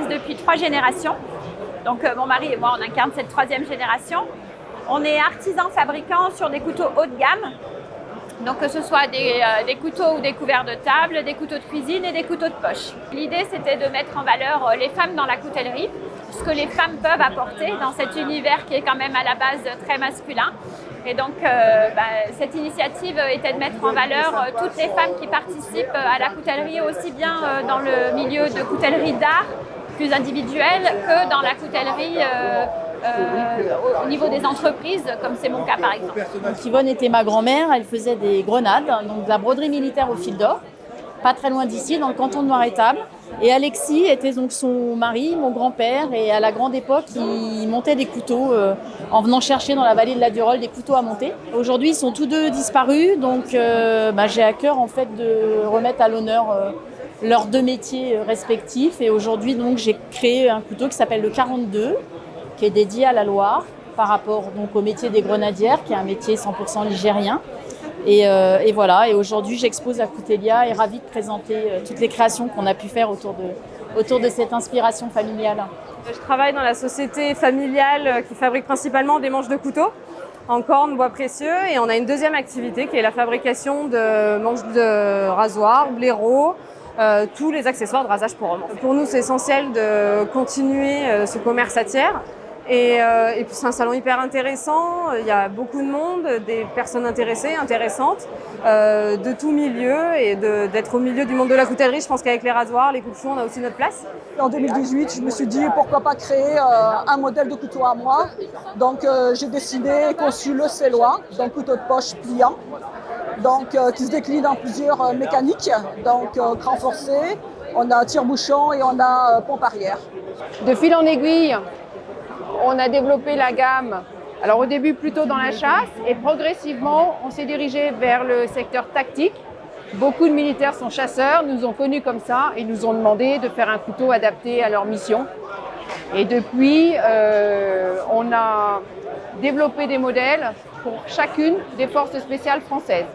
existe depuis 3 générations. Donc mon mari et moi, on incarne cette 3e génération. On est artisans fabricants sur des couteaux haut de gamme. Donc que ce soit des couteaux ou des couverts de table, des couteaux de cuisine et des couteaux de poche. L'idée, c'était de mettre en valeur les femmes dans la coutellerie, ce que les femmes peuvent apporter dans cet univers qui est quand même à la base très masculin. Et donc cette initiative était de mettre en valeur toutes les femmes qui participent à la coutellerie, aussi bien dans le milieu de coutellerie d'art, plus individuelle, que dans la coutellerie au niveau des entreprises, comme c'est mon cas par exemple. Donc Yvonne était ma grand-mère, elle faisait des grenades, donc de la broderie militaire au fil d'or, pas très loin d'ici, dans le canton de Noiretable. Et Alexis était donc son mari, mon grand-père, et à la grande époque, il montait des couteaux en venant chercher dans la vallée de la Durolle des couteaux à monter. Aujourd'hui, ils sont tous deux disparus, donc j'ai à cœur en fait de remettre à l'honneur leurs 2 métiers respectifs. Et aujourd'hui, donc, j'ai créé un couteau qui s'appelle le 42, qui est dédié à la Loire par rapport donc, au métier des grenadières, qui est un métier 100% ligérien. Et voilà, et aujourd'hui j'expose à Coutelia et ravie de présenter toutes les créations qu'on a pu faire autour de cette inspiration familiale. Je travaille dans la société familiale qui fabrique principalement des manches de couteaux en corne, bois précieux, et on a une deuxième activité qui est la fabrication de manches de rasoir, blaireaux, tous les accessoires de rasage pour hommes. Pour nous, c'est essentiel de continuer ce commerce à tiers. Et puis c'est un salon hyper intéressant, il y a beaucoup de monde, des personnes intéressées, intéressantes, de tout milieu, et d'être au milieu du monde de la coutellerie. Je pense qu'avec les rasoirs, les coupe-cheveux, on a aussi notre place. En 2018, je me suis dit pourquoi pas créer un modèle de couteau à moi. Donc j'ai dessiné et conçu le Célois, donc couteau de poche pliant, donc qui se décline en plusieurs mécaniques, donc cran forcé, on a tire-bouchon et on a pompe arrière. De fil en aiguille, on a développé la gamme, alors au début plutôt dans la chasse, et progressivement on s'est dirigé vers le secteur tactique. Beaucoup de militaires sont chasseurs, nous ont connus comme ça et nous ont demandé de faire un couteau adapté à leur mission. Et depuis, on a développé des modèles pour chacune des forces spéciales françaises.